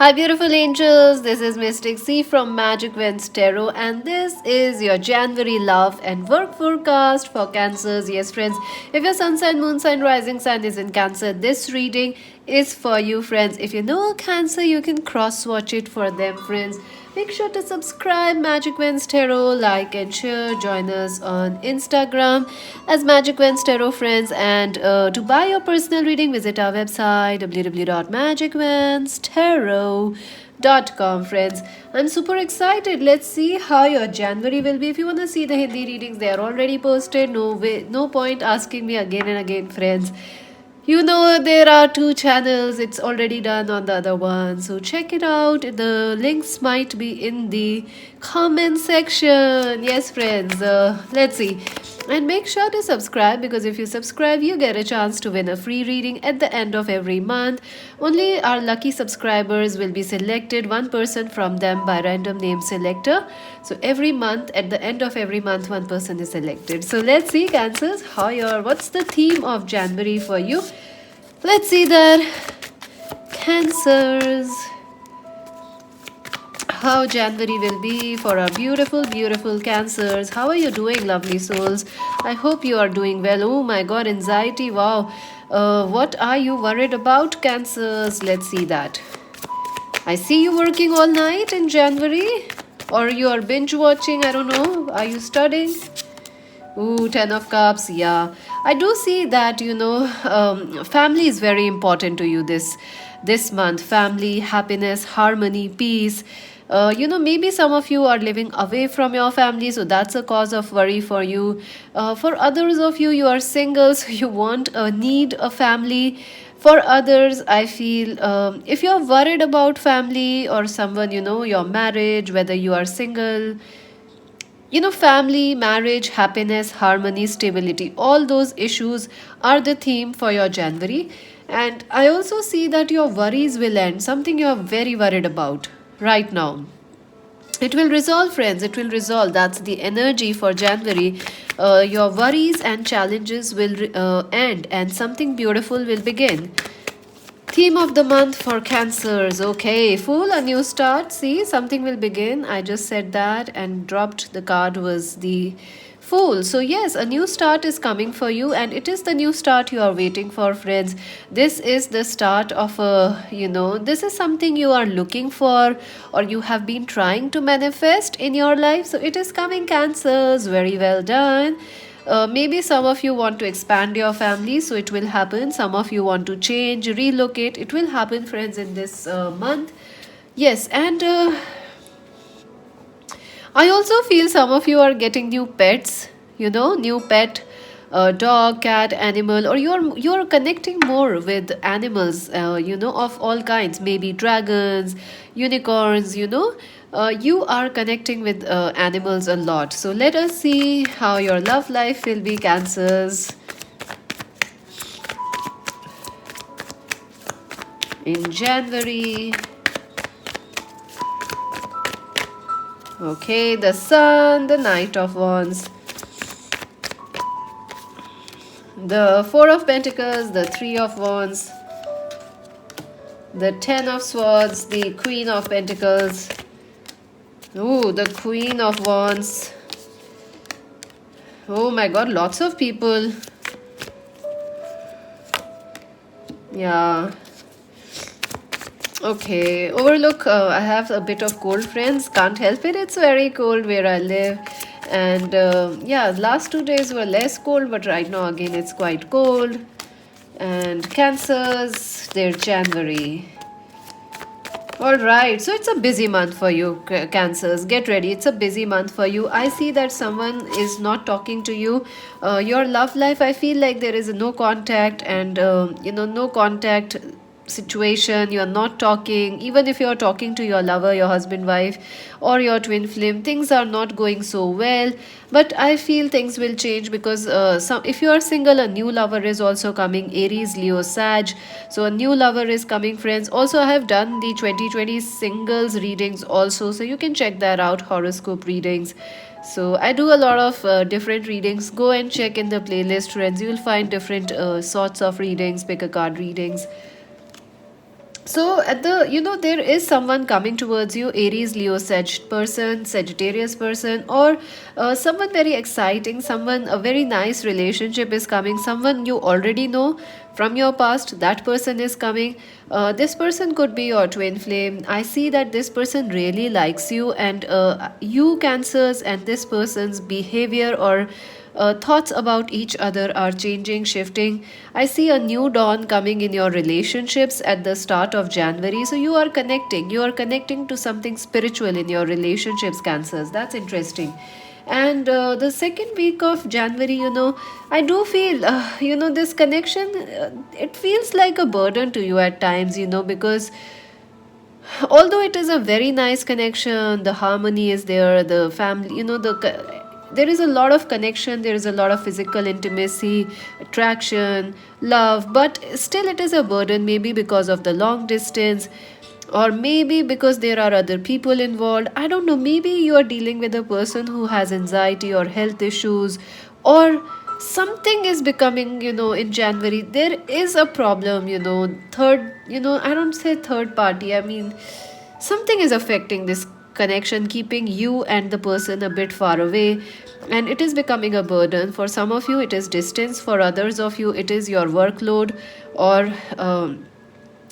Hi, beautiful angels. This is Mystic C from Magic Winds Tarot, and this is your January love and work forecast for Cancers. Yes, friends, if your sun sign, moon sign, rising sign is in Cancer, this reading is for you, friends. If you know Cancer, you can cross watch it for them, friends. Make sure to subscribe Magic Winds Tarot, like and share. Join us on Instagram as Magic Winds Tarot, friends. And to buy your personal reading, visit our website www.magicwindstarot.com, friends. I'm super excited. Let's see how your January will be. If you want to see the Hindi readings, they are already posted. No point asking me again and again, friends. You know, there are two channels, it's already done on the other one, so check it out. The links might be in the comment section. Yes, friends, let's see. And make sure to subscribe, because if you subscribe, you get a chance to win a free reading at the end of every month. Only our lucky subscribers will be selected, one person from them by random name selector. So every month, at the end of every month, one person is selected. So let's see, Cancers, what's the theme of January for you? Let's see that. Cancers, how January will be for our beautiful, beautiful Cancers. How are you doing, lovely souls? I hope you are doing well. Oh my god, anxiety, wow. What are you worried about, Cancers? Let's see that. I see you working all night in January, or you are binge watching, I don't know. Are you studying? Ooh, Ten of Cups. Yeah, I do see that. Family is very important to you this month. Family, happiness, harmony, peace. Maybe some of you are living away from your family, so that's a cause of worry for you. For others of you, you are single, so you want need a family. For others, I feel if you're worried about family or someone, your marriage, whether you are single, family, marriage, happiness, harmony, stability, all those issues are the theme for your January. And I also see that your worries will end, something you're very worried about right now. It will resolve, friends. It will resolve. That's the energy for January. Your worries and challenges will end, and something beautiful will begin. Theme of the month for Cancers. Okay, Fool, a new start. See, something will begin. I just said that and dropped the card was the Fool. So, yes, a new start is coming for you, and it is the new start you are waiting for, friends. This is the start of this is something you are looking for, or you have been trying to manifest in your life. So, it is coming, Cancers. Very well done. Maybe some of you want to expand your family, so it will happen. Some of you want to change, relocate. It will happen, friends, in this month. Yes, and I also feel some of you are getting new pets, new pet, dog, cat, animal, or you're connecting more with animals, of all kinds, maybe dragons, unicorns, you are connecting with animals a lot. So let us see how your love life will be, Cancers, in January. Okay, the Sun, the Knight of Wands, the Four of Pentacles, the Three of Wands, the Ten of Swords, the Queen of Pentacles. Ooh, the Queen of Wands. Oh my god, lots of people. Yeah. Okay, overlook. I have a bit of cold, friends. Can't help it. It's very cold where I live. And yeah, last 2 days were less cold, but right now again it's quite cold. And Cancers, their January. All right, so it's a busy month for you, Cancers. Get ready. It's a busy month for you. I see that someone is not talking to you. Your love life, I feel like there is no contact, and no contact situation. You are not talking. Even if you are talking to your lover, your husband, wife, or your twin flame, things are not going so well. But I feel things will change, because if you are single, a new lover is also coming. Aries, Leo, Sag. So a new lover is coming, friends. Also, I have done the 2020 singles readings also, so you can check that out. Horoscope readings. So I do a lot of different readings. Go and check in the playlist, friends. You will find different sorts of readings, pick a card readings. So at the, there is someone coming towards you, Aries, Leo, person, Sagittarius person, or someone very exciting, someone, a very nice relationship is coming, someone you already know from your past, that person is coming. This person could be your twin flame. I see that this person really likes you, and you, Cancers, and this person's behavior or thoughts about each other are changing, shifting. I see a new dawn coming in your relationships at the start of January. So you are connecting. You are connecting to something spiritual in your relationships, Cancers. That's interesting. And the second week of January, I do feel, this connection, it feels like a burden to you at times, because although it is a very nice connection, the harmony is there, the family, there is a lot of connection, there is a lot of physical intimacy, attraction, love, but still it is a burden, maybe because of the long distance, or maybe because there are other people involved. I don't know, maybe you are dealing with a person who has anxiety or health issues, or something is becoming, in January there is a problem, third, I don't say third party, I mean something is affecting this connection, keeping you and the person a bit far away, and it is becoming a burden. For some of you it is distance, for others of you it is your workload, or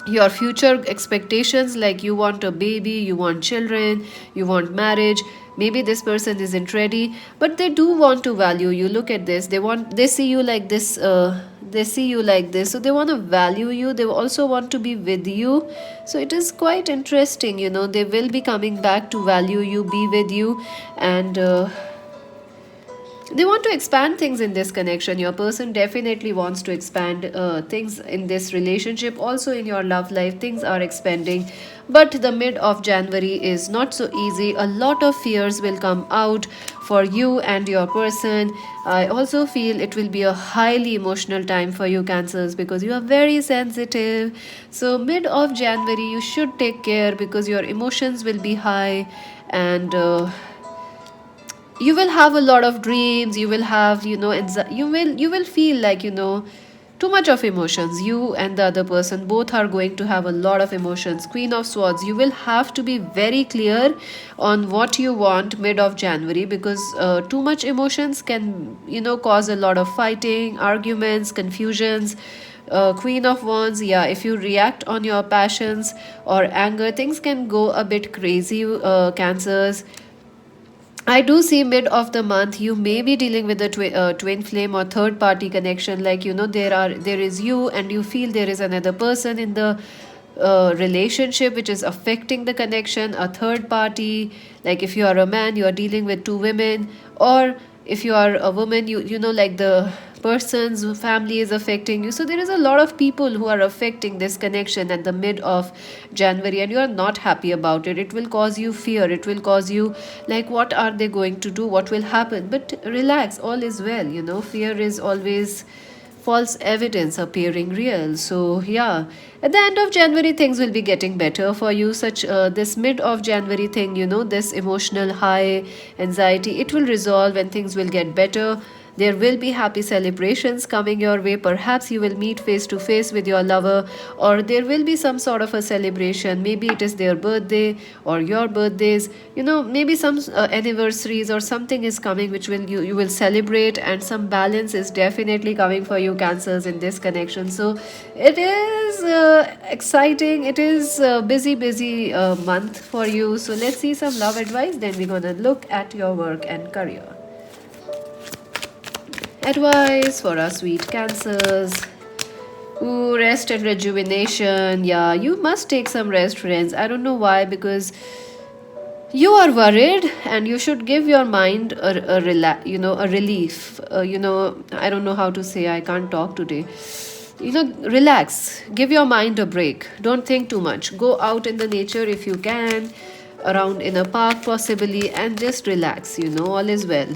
your future expectations, like you want a baby, you want children, you want marriage. Maybe this person isn't ready, but they do want to value you. Look at this, they see you like this, they see you like this, so they want to value you, they also want to be with you. So it is quite interesting, they will be coming back to value you, be with you, and they want to expand things in this connection. Your person definitely wants to expand things in this relationship. Also in your love life things are expanding, but the mid of January is not so easy. A lot of fears will come out for you and your person. I also feel it will be a highly emotional time for you, Cancers, because you are very sensitive. So mid of January you should take care, because your emotions will be high, and you will have a lot of dreams, you will have, you will feel like, too much of emotions. You and the other person both are going to have a lot of emotions. Queen of Swords, you will have to be very clear on what you want mid of January, because too much emotions can, cause a lot of fighting, arguments, confusions. Queen of Wands, yeah, if you react on your passions or anger, things can go a bit crazy, Cancers. I do see mid of the month you may be dealing with a twin flame or third party connection. Like, there is you and you feel there is another person in the relationship which is affecting the connection, a third party. Like if you are a man, you are dealing with two women, or if you are a woman, like the person's family is affecting you. So there is a lot of people who are affecting this connection at the mid of January, and you are not happy about it. It will cause you fear, it will cause you like, what are they going to do, what will happen? But relax, all is well. Fear is always false evidence appearing real. So yeah, at the end of January things will be getting better for you. Such this mid of January thing, this emotional high, anxiety, it will resolve and things will get better. There will be happy celebrations coming your way. Perhaps you will meet face to face with your lover, or there will be some sort of a celebration. Maybe it is their birthday or your birthdays. Maybe some anniversaries or something is coming which you will celebrate, and some balance is definitely coming for you, Cancers, in this connection. So it is exciting. It is a busy month for you. So let's see some love advice. Then we're gonna look at your work and career. Advice for our sweet Cancers. Ooh, rest and rejuvenation. Yeah, you must take some rest, friends. I don't know why, because you are worried and you should give your mind a relief. I don't know how to say, I can't talk today. Relax, give your mind a break, don't think too much, go out in the nature if you can, around in a park possibly, and just relax. All is well.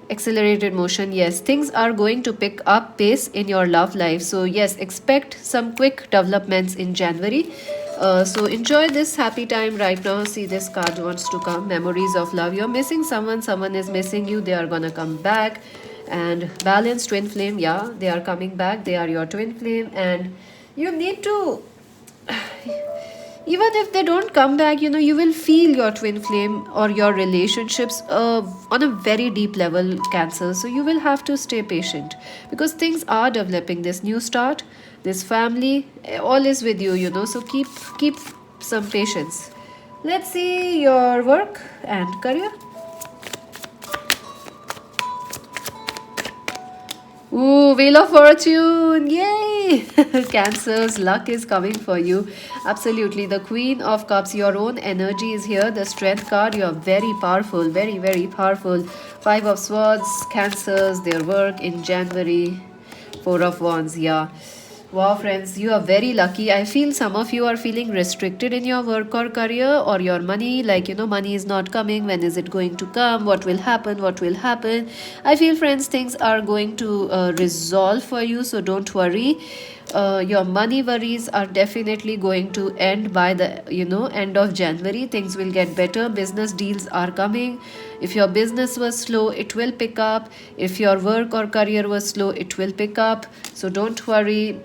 Accelerated motion, yes, things are going to pick up pace in your love life. So yes, expect some quick developments in January. So enjoy this happy time right now. See, this card wants to come, memories of love. You're missing someone, someone is missing you, they are gonna come back. And balance, twin flame, yeah, they are coming back, they are your twin flame, and you need to even if they don't come back, you will feel your twin flame or your relationships on a very deep level, Cancer. So you will have to stay patient because things are developing. This new start, this family, all is with you, so keep some patience. Let's see your work and career. Ooh, Wheel of Fortune! Yay! Cancer's luck is coming for you. Absolutely. The Queen of Cups, your own energy is here. The Strength card, you are very powerful, very, very powerful. Five of Swords, Cancers, their work in January. Four of Wands, yeah. Wow, friends, you are very lucky. I feel some of you are feeling restricted in your work or career or your money. Like, money is not coming. When is it going to come? What will happen? What will happen? I feel, friends, things are going to resolve for you. So don't worry. Your money worries are definitely going to end by the, end of January. Things will get better. Business deals are coming. If your business was slow, it will pick up. If your work or career was slow, it will pick up. So don't worry.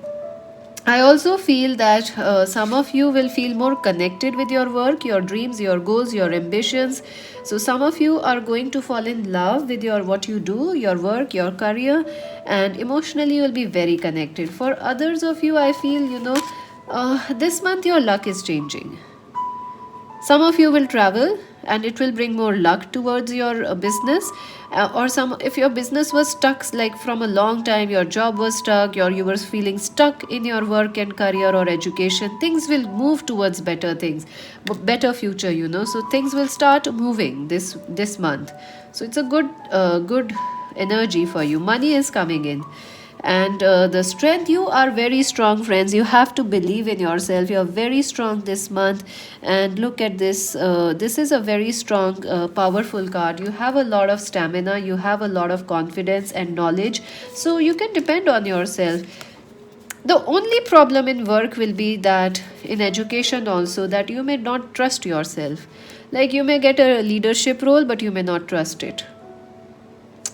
I also feel that some of you will feel more connected with your work, your dreams, your goals, your ambitions. So some of you are going to fall in love with your what you do, your work, your career, and emotionally you will be very connected. For others of you, I feel this month your luck is changing. Some of you will travel and it will bring more luck towards your business, or some if your business was stuck like from a long time, your job was stuck, or you were feeling stuck in your work and career or education, things will move towards better things, better future, so things will start moving this month. So it's a good energy for you. Money is coming in, and the strength, you are very strong, friends. You have to believe in yourself. You are very strong this month. And look at this, this is a very strong, powerful card. You have a lot of stamina, you have a lot of confidence and knowledge, so you can depend on yourself. The only problem in work will be that in education also, that you may not trust yourself. Like, you may get a leadership role but you may not trust it.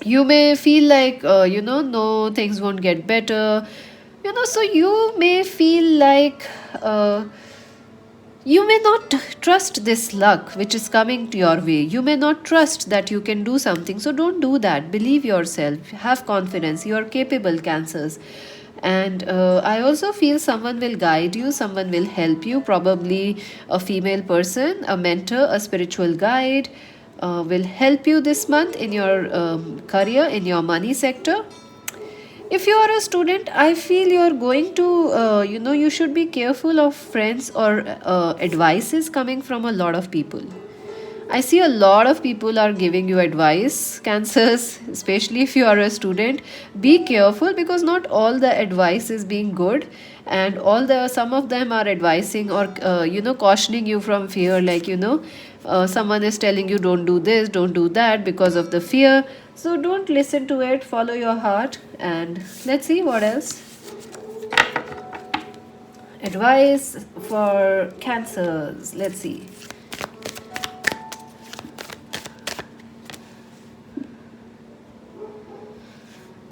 You may feel like no, things won't get better, so you may feel like you may not trust this luck which is coming to your way. You may not trust that you can do something, so don't do that. Believe yourself, have confidence, you are capable, Cancers. And I also feel someone will guide you, someone will help you, probably a female person, a mentor, a spiritual guide, will help you this month in your career, in your money sector. If you are a student, I feel you are going to you should be careful of friends or advices coming from a lot of people. I see a lot of people are giving you advice, Cancers, especially if you are a student. Be careful because not all the advice is being good, and some of them are advising or cautioning you from fear. Like, someone is telling you don't do this, don't do that because of the fear. So don't listen to it. Follow your heart, and let's see what else. Advice for Cancers. Let's see.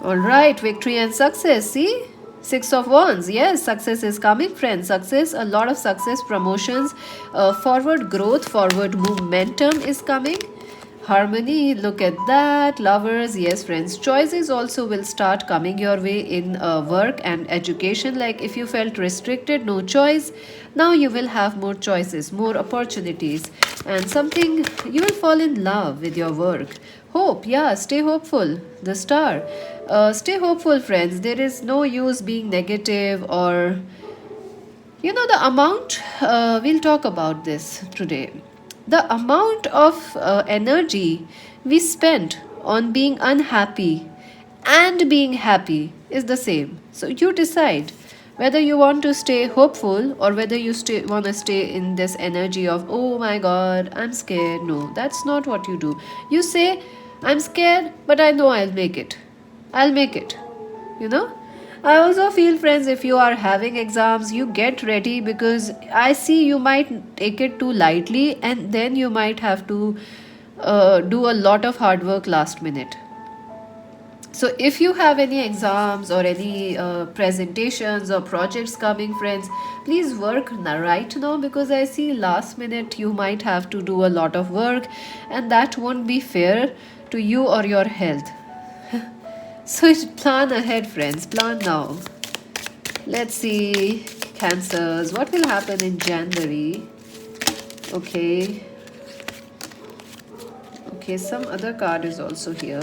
All right, victory and success. See? Six of Wands. Yes, success is coming, friends. Success, a lot of success, promotions, forward growth, forward momentum is coming. Harmony, look at that. Lovers, yes, friends. Choices also will start coming your way in work and education. Like, if you felt restricted, no choice, now you will have more choices, more opportunities, and something, you will fall in love with your work. Hope, yeah, stay hopeful. The Star. Stay hopeful, friends. There is no use being negative or the amount, we'll talk about this today. The amount of energy we spend on being unhappy and being happy is the same. So you decide whether you want to stay hopeful or whether you want to stay in this energy of, oh my god, I'm scared. No, that's not what you do. You say, I'm scared, but I know I'll make it. I'll make it. I also feel, friends, if you are having exams, you get ready, because I see you might take it too lightly and then you might have to do a lot of hard work last minute. So if you have any exams or any presentations or projects coming, friends, please work right now, because I see last minute you might have to do a lot of work, and that won't be fair to you or your health. So plan ahead, friends, plan now. Let's see, Cancers, what will happen in January? Okay, okay, some other card is also here.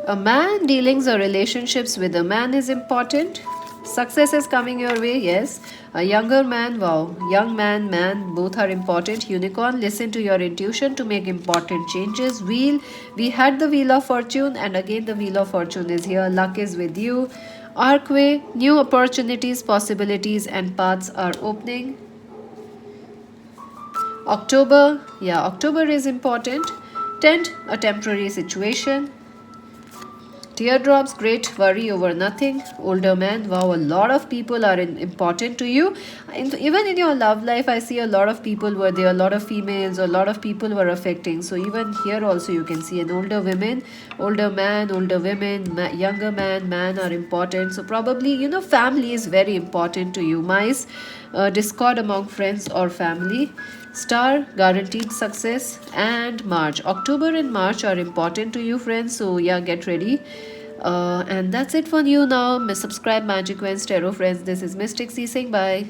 A man dealings or relationships with a man is important. Success is coming your way, yes. A younger man, wow. Young man, man, both are important. Unicorn, listen to your intuition to make important changes. Wheel, we had the Wheel of Fortune, and again the Wheel of Fortune is here. Luck is with you. Arcway, new opportunities, possibilities, and paths are opening. October, yeah, October is important. Tent, a temporary situation. Teardrops, great worry over nothing. Older man, wow, a lot of people are important to you. Even in your love life, I see a lot of people were there, a lot of females, a lot of people were affecting. So even here also you can see an older women, older man, older women, younger man, man are important. So probably, family is very important to you. Mice, discord among friends or family. Star, guaranteed success. And March, October and March are important to you, friends, so yeah, get ready. And that's it for you now. Subscribe Magic Wens Tarot, friends. This is Mystic C saying bye.